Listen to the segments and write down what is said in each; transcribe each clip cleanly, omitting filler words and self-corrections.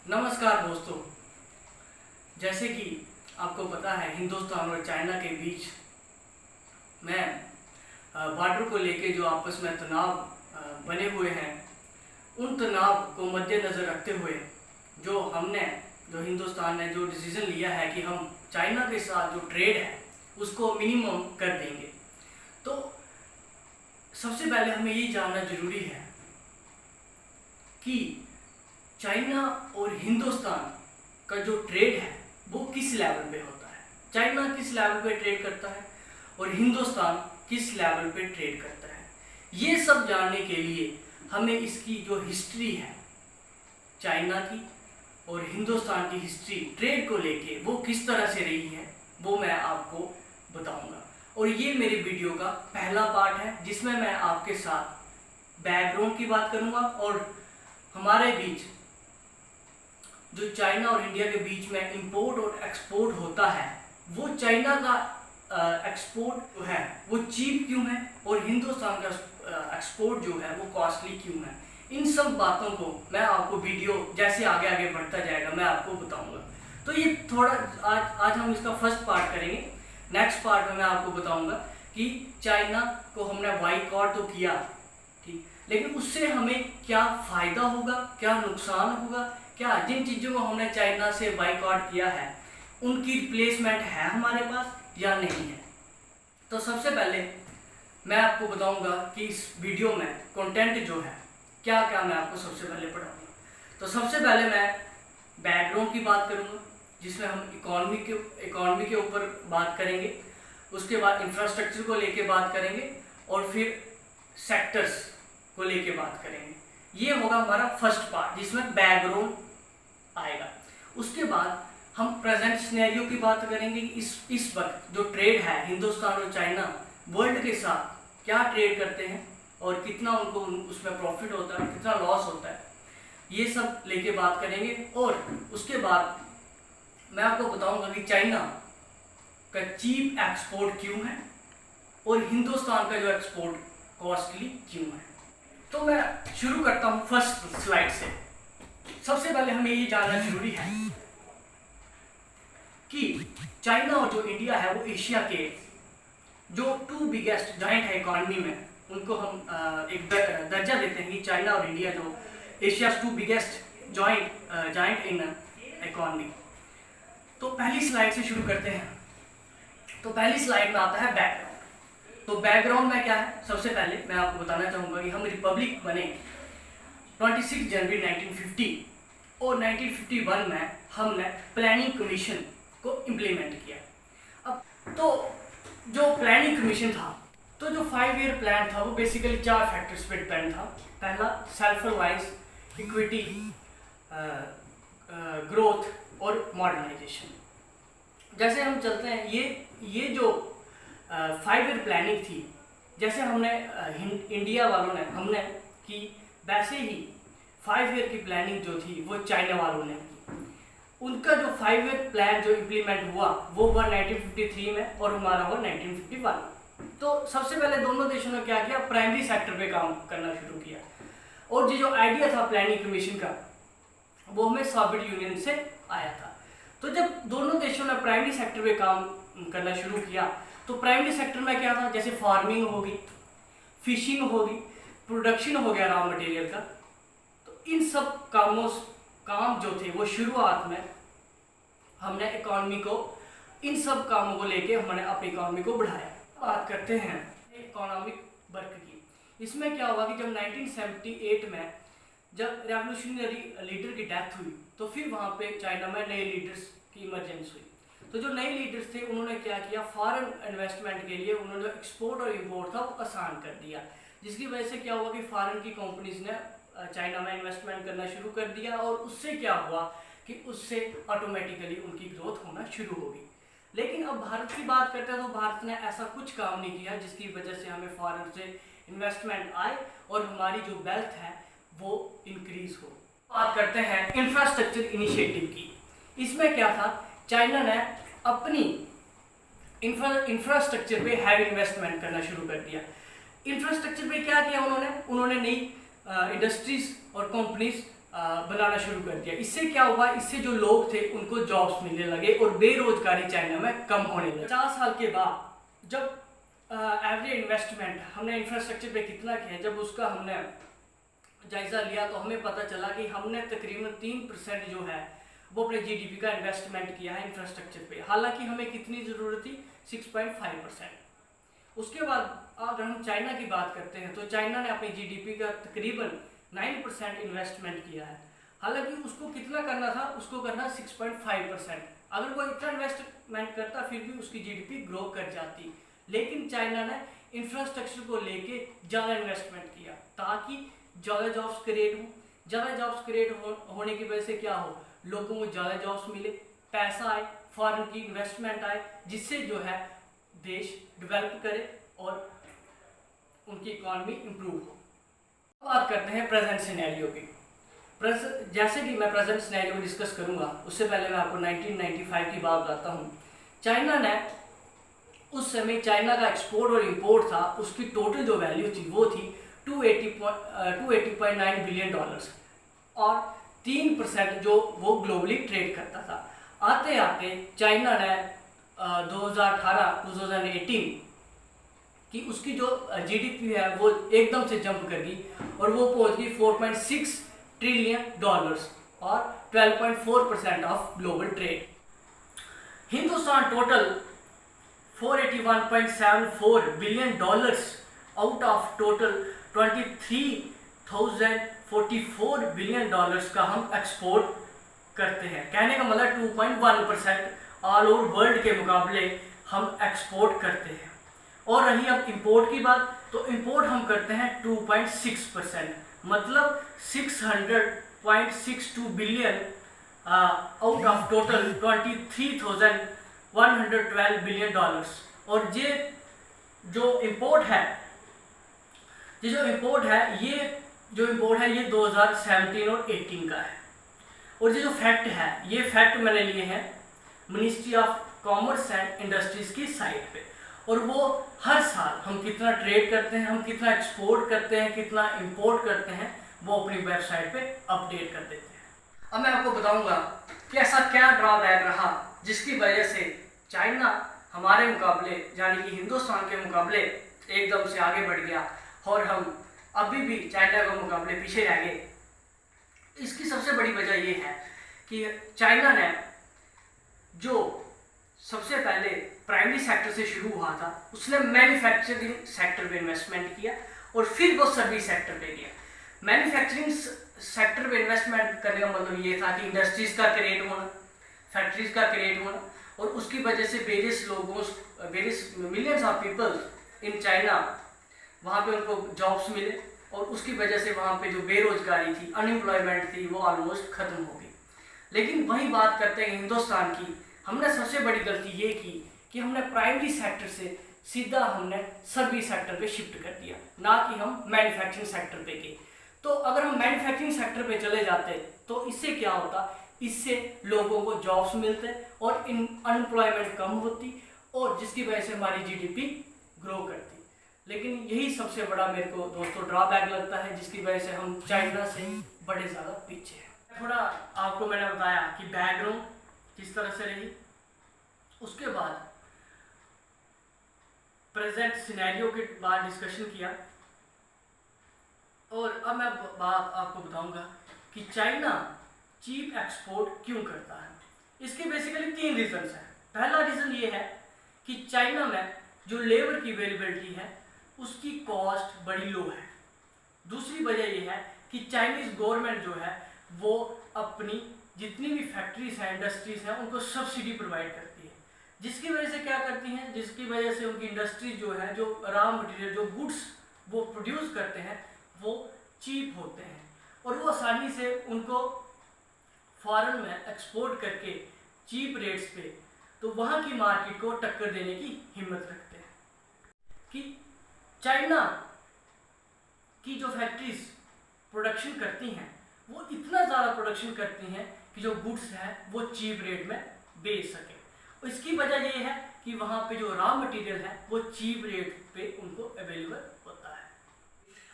नमस्कार दोस्तों। जैसे कि आपको पता है हिंदुस्तान और चाइना के बीच में बॉर्डर को लेके जो आपस में तनाव बने हुए हैं, उन तनाव को मद्देनज़र रखते हुए जो हिंदुस्तान ने जो डिसीज़न लिया है कि हम चाइना के साथ जो ट्रेड है उसको मिनिमम कर देंगे। तो सबसे पहले हमें ये जानना ज़रूरी है कि चाइना और हिंदुस्तान का जो ट्रेड है वो किस लेवल पे होता है। चाइना किस लेवल पे ट्रेड करता है और हिंदुस्तान किस लेवल पे ट्रेड करता है। ये सब जानने के लिए हमें इसकी जो हिस्ट्री है चाइना की और हिंदुस्तान की हिस्ट्री ट्रेड को लेके वो किस तरह से रही है वो मैं आपको बताऊंगा। और ये मेरे वीडियो का पहला पार्ट है जिसमें मैं आपके साथ बैकग्राउंड की बात करूंगा और हमारे बीच जो चाइना और इंडिया के बीच में इंपोर्ट और एक्सपोर्ट होता है वो चाइना का एक्सपोर्ट जो है वो चीप क्यों है और हिंदुस्तान का एक्सपोर्ट जो है वो कॉस्टली क्यों है। इन सब बातों को मैं आपको वीडियो जैसे आगे आगे बढ़ता जाएगा मैं आपको बताऊंगा। तो ये थोड़ा आज हम इसका फर्स्ट पार्ट करेंगे। नेक्स्ट पार्ट में मैं आपको बताऊंगा कि चाइना को हमने बायकॉट तो किया, ठीक, लेकिन उससे हमें क्या फ़ायदा होगा, क्या नुकसान होगा, क्या जिन चीज़ों को हमने चाइना से बायकॉट किया है उनकी रिप्लेसमेंट है हमारे पास या नहीं है। तो सबसे पहले मैं आपको बताऊंगा कि इस वीडियो में कंटेंट जो है क्या क्या मैं आपको सबसे पहले पढ़ाऊंगा। तो सबसे पहले मैं बैकग्राउंड की बात करूंगा जिसमें हम इकोनॉमी के ऊपर बात करेंगे, उसके बाद इंफ्रास्ट्रक्चर को लेके बात करेंगे और फिर सेक्टर्स को लेके बात करेंगे। ये होगा हमारा फर्स्ट पार्ट जिसमें बैकग्राउंड आएगा। उसके बाद हम प्रेजेंट सिनेरियो की बात करेंगे कि इस वक्त जो ट्रेड है हिंदुस्तान और चाइना वर्ल्ड के साथ क्या ट्रेड करते हैं और कितना उनको उसमें प्रॉफिट होता है, कितना लॉस होता है, ये सब लेके बात करेंगे। और उसके बाद मैं आपको बताऊंगा कि चाइना का चीप एक्सपोर्ट क्यों है और हिंदुस्तान का जो एक्सपोर्ट कॉस्टली क्यों है। तो मैं शुरू करता हूं फर्स्ट स्लाइड से। सबसे पहले हमें ये जानना जरूरी है कि चाइना और जो इंडिया है वो एशिया के जो टू बिगेस्ट जॉइंट है इकोनॉमी में, उनको हम एक दर्जा देते हैं कि चाइना और इंडिया जो Asia two biggest joint in economy. तो पहली स्लाइड से शुरू करते हैं। तो पहली स्लाइड में आता है बैकग्राउंड। तो बैकग्राउंड में क्या है, सबसे पहले मैं आपको बताना चाहूँगा कि हम रिपब्लिक बने 26 जनवरी 1950 और 1951 में हमने प्लानिंग कमीशन को इम्प्लीमेंट किया। अब तो जो प्लानिंग कमीशन था, तो जो 5 ईयर प्लान था वो बेसिकली 4 फैक्टर्स पे डिपेंड था। पहला सेल्फ रिलायंस, इक्विटी, ग्रोथ और मॉडर्नाइजेशन। जैसे हम चलते हैं ये जो 5 ईयर प्लानिंग थी, जैसे हमने इंडिया वालों ने हमने की, वैसे ही 5 ईयर की प्लानिंग जो थी वो चाइना वालों ने की। उनका जो 5 ईयर प्लान जो इम्प्लीमेंट हुआ वो 1953 में और हमारा हुआ 1951। तो सबसे पहले दोनों देशों ने क्या किया, प्राइमरी सेक्टर पे काम करना शुरू किया। और जो आइडिया था प्लानिंग कमीशन का वो हमें सोवियत यूनियन से आया था। तो जब दोनों देशों ने प्राइमरी सेक्टर पे काम करना शुरू किया तो प्राइमरी सेक्टर में क्या था, जैसे फार्मिंग होगी, फिशिंग होगी, प्रोडक्शन हो गया रॉ मटेरियल का। तो इन सब काम जो थे वो शुरुआत में हमने इकोनॉमी को, इन सब कामों को लेके हमने अपनी इकोनॉमी को बढ़ाया। बात करते हैं इकोनॉमिक वर्क की। इसमें क्या हुआ कि जब 1978 में जब रेवोल्यूशनरी लीडर की डेथ हुई तो फिर वहाँ पे चाइना में नए लीडर्स की इमरजेंस हुई। तो जो नए लीडर्स थे उन्होंने क्या किया, फॉरेन इन्वेस्टमेंट के लिए उन्होंने एक्सपोर्ट और इम्पोर्ट था वो आसान कर दिया, जिसकी वजह से क्या हुआ कि फॉरेन की कंपनीज ने चाइना में इन्वेस्टमेंट करना शुरू कर दिया और उससे क्या हुआ कि उससे ऑटोमेटिकली उनकी ग्रोथ होना शुरू हो गई। लेकिन अब भारत की बात करते हैं तो भारत ने ऐसा कुछ काम नहीं किया जिसकी वजह से हमें फॉरेन से इन्वेस्टमेंट आए और हमारी जो वेल्थ है वो इंक्रीज हो। बात करते हैं इंफ्रास्ट्रक्चर इनिशिएटिव की। इसमें क्या था, चाइना ने अपनी इंफ्रास्ट्रक्चर पे हैवी इन्वेस्टमेंट करना शुरू कर दिया। इंफ्रास्ट्रक्चर पे क्या किया उन्होंने नई इंडस्ट्रीज और कंपनीज बनाना शुरू कर दिया। इससे क्या हुआ, इससे जो लोग थे उनको जॉब्स मिलने लगे और बेरोजगारी चाइना में कम होने लगी। 50 साल के बाद जब एवरी इन्वेस्टमेंट हमने इंफ्रास्ट्रक्चर पे कितना किया, जब उसका हमने जायज़ा लिया तो हमें पता चला कि हमने तकरीबन 3% जो है वो अपने जीडीपी का इन्वेस्टमेंट किया है इंफ्रास्ट्रक्चर पे। हालांकि हमें कितनी ज़रूरत थी, 6.5%। उसके बाद अगर हम चाइना की बात करते हैं तो चाइना ने अपनी जीडीपी का तकरीबन 9% इन्वेस्टमेंट किया है। हालांकि उसको कितना करना था, उसको करना 6.5%। अगर वो इतना इन्वेस्टमेंट करता फिर भी उसकी जीडीपी ग्रो कर जाती, लेकिन चाइना ने इंफ्रास्ट्रक्चर को लेके ज़्यादा इन्वेस्टमेंट किया ताकि ज़्यादा जॉब्स क्रिएट हो। ज़्यादा जॉब्स क्रिएट होने की वजह से क्या हो, लोगों को ज़्यादा जॉब्स मिले, पैसा आए, फॉरेन की इन्वेस्टमेंट आए, जिससे जो है देश डेवलप करे और उनकी इकॉनमी इंप्रूव हो। बात करते हैं प्रेजेंट सिनेरियो की। जैसे कि मैं प्रेजेंट सिनेरियो डिस्कस करूंगा उससे पहले मैं आपको 1995 की बात बताता हूँ। चाइना ने उस समय चाइना का एक्सपोर्ट और इंपोर्ट था, उसकी टोटल जो वैल्यू थी वो थी 280.9 बिलियन डॉलर्स और 3% जो वो ग्लोबली ट्रेड करता था। आते आते चाइना ने 2018 कि उसकी जो जीडीपी है वो एकदम से जंप कर गई और वो पहुंच गई 4.6 ट्रिलियन डॉलर्स और 12.4% of global trade. Hindustan total 481.74 billion dollars out of total 23,044 billion dollars का हम एक्सपोर्ट करते हैं। कहने का मतलब 2.1% ऑल ओवर वर्ल्ड के मुकाबले हम एक्सपोर्ट करते हैं। और रही अब इंपोर्ट की बात, तो इंपोर्ट हम करते हैं 2.6%, मतलब 600.62 billion out of total 23,112 billion dollars. और ये जो इंपोर्ट है ये 2017 और 18 का है। और ये जो फैक्ट है, ये फैक्ट मैंने लिए हैं ministry of commerce and industries की साइट पे, और वो हर साल हम कितना ट्रेड करते हैं, हम कितना एक्सपोर्ट करते हैं, कितना इंपोर्ट करते हैं, वो अपनी वेबसाइट पे अपडेट कर देते हैं। अब मैं आपको बताऊंगा कि ऐसा क्या ड्रॉबैक रहा जिसकी वजह से चाइना हमारे मुकाबले यानी कि हिंदुस्तान के मुकाबले एकदम से आगे बढ़ गया और हम अभी भी चाइना के मुकाबले पीछे रह गए। इसकी सबसे बड़ी वजह ये है कि चाइना ने जो सबसे पहले प्राइमरी सेक्टर से शुरू हुआ था, उसने मैन्युफैक्चरिंग सेक्टर पे इन्वेस्टमेंट किया और फिर वो सर्विस सेक्टर पे गया। मैन्युफैक्चरिंग सेक्टर पे इन्वेस्टमेंट करने का मतलब ये था कि इंडस्ट्रीज का क्रिएट होना, फैक्ट्रीज का क्रिएट होना, और उसकी वजह से various millions of people in China वहाँ पे उनको जॉब्स मिले और उसकी वजह से वहाँ पे जो बेरोजगारी थी, अनएम्प्लॉयमेंट थी, वो ऑलमोस्ट खत्म हो गई। लेकिन वही बात करते हैं हिंदुस्तान की, हमने सबसे बड़ी गलती ये की कि हमने प्राइमरी सेक्टर से सीधा हमने सर्विस सेक्टर पे शिफ्ट कर दिया, ना कि हम मैन्युफैक्चरिंग सेक्टर पे गए। तो अगर हम मैन्युफैक्चरिंग सेक्टर पे चले जाते तो इससे क्या होता, इससे लोगों को जॉब्स मिलते और अनएम्प्लॉयमेंट कम होती और जिसकी वजह से हमारी जीडीपी ग्रो करती। लेकिन यही सबसे बड़ा मेरे को दोस्तों ड्रॉबैक लगता है, जिसकी वजह से हम चाइना से बड़े ज़्यादा पीछे हैं। थोड़ा आपको मैंने बताया कि बैकग्राउंड किस तरह से रही, उसके बाद प्रेजेंट सिनेरियो के बाद डिस्कशन किया, और अब मैं बात आपको बताऊंगा कि चाइना चीप एक्सपोर्ट क्यों करता है। इसके बेसिकली 3 रीजंस हैं। पहला रीज़न ये है कि चाइना में जो लेबर की अवेलेबिलिटी है उसकी कॉस्ट बड़ी लो है। दूसरी वजह यह है कि चाइनीज़ गवर्नमेंट जो है वो अपनी जितनी भी फैक्ट्रीज हैं, इंडस्ट्रीज हैं, उनको सब्सिडी प्रोवाइड करती है, जिसकी वजह से क्या करती हैं, जिसकी वजह से उनकी इंडस्ट्रीज जो है, जो रॉ मटेरियल, जो गुड्स वो प्रोड्यूस करते हैं वो चीप होते हैं और वो आसानी से उनको फॉरेन में एक्सपोर्ट करके चीप रेट्स पे तो वहाँ की मार्केट को टक्कर देने की हिम्मत रखते हैं। कि चाइना की जो फैक्ट्रीज प्रोडक्शन करती हैं वो इतना ज़्यादा प्रोडक्शन करती हैं कि जो गुड्स हैं वो चीप रेट में बेच सकें। और इसकी वजह ये है कि वहाँ पे जो रॉ मटेरियल है वो चीप रेट पे उनको अवेलेबल होता है।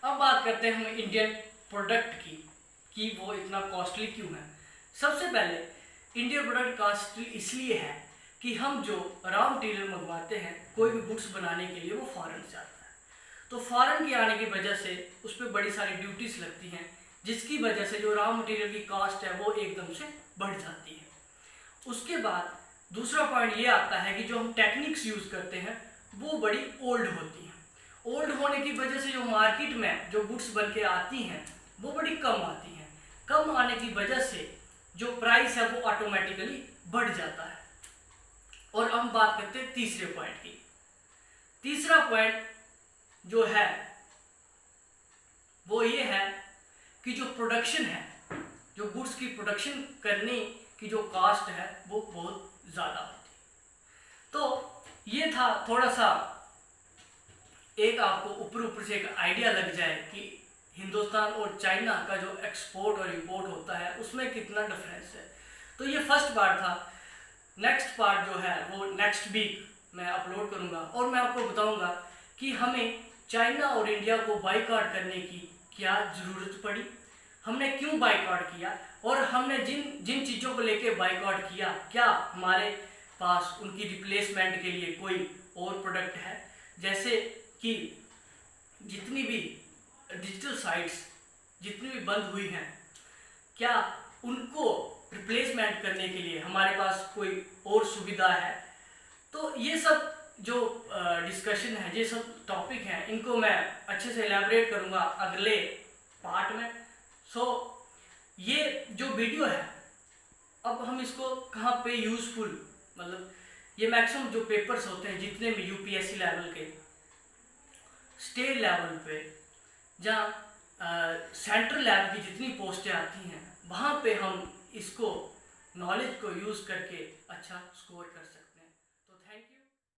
अब बात करते हैं हम इंडियन प्रोडक्ट की। कि वो इतना कॉस्टली क्यों है। सबसे पहले इंडियन प्रोडक्ट कॉस्टली इसलिए है कि हम जो रॉ मटेरियल मंगवाते हैं कोई भी गुड्स बनाने के लिए, वो फॉरेन से आता है। तो फॉरेन के आने की वजह से उस पर बड़ी सारी ड्यूटीज लगती हैं, जिसकी वजह से जो रॉ मटेरियल की कॉस्ट है वो एकदम से बढ़ जाती है। उसके बाद दूसरा पॉइंट ये आता है कि जो हम टेक्निक्स यूज़ करते हैं वो बड़ी ओल्ड होती हैं। ओल्ड होने की वजह से जो मार्केट में जो गुड्स बन के आती हैं वो बड़ी कम आती हैं। कम आने की वजह से जो प्राइस है वो ऑटोमेटिकली बढ़ जाता है। और हम बात करते हैं तीसरे पॉइंट की। तीसरा पॉइंट जो है वो ये है कि जो प्रोडक्शन है, जो गुड्स की प्रोडक्शन करने की जो कास्ट है वो बहुत ज़्यादा होती है। तो ये था थोड़ा सा, एक आपको ऊपर से एक आइडिया लग जाए कि हिंदुस्तान और चाइना का जो एक्सपोर्ट और इंपोर्ट होता है उसमें कितना डिफरेंस है। तो ये फर्स्ट पार्ट था। नेक्स्ट पार्ट जो है वो नेक्स्ट वीक मैं अपलोड करूँगा और मैं आपको बताऊँगा कि हमें चाइना और इंडिया को बाइकआउट करने की क्या ज़रूरत पड़ी, हमने क्यों बाइकआउट किया, और हमने जिन जिन चीज़ों को लेके बाइकआउट किया क्या हमारे पास उनकी रिप्लेसमेंट के लिए कोई और प्रोडक्ट है। जैसे कि जितनी भी डिजिटल साइट्स जितनी भी बंद हुई हैं, क्या उनको रिप्लेसमेंट करने के लिए हमारे पास कोई और सुविधा है। तो ये सब जो डिस्कशन है, ये सब टॉपिक हैं, इनको मैं अच्छे से एलैबोरेट करूँगा अगले पार्ट में। सो ये जो वीडियो है अब हम इसको कहाँ पे यूज़फुल, मतलब ये मैक्सिमम जो पेपर्स होते हैं जितने भी यूपीएससी लेवल के, स्टेट लेवल पे, जहाँ सेंट्रल लेवल की जितनी पोस्टें आती हैं वहाँ पे हम इसको नॉलेज को यूज़ करके अच्छा स्कोर कर सकते हैं।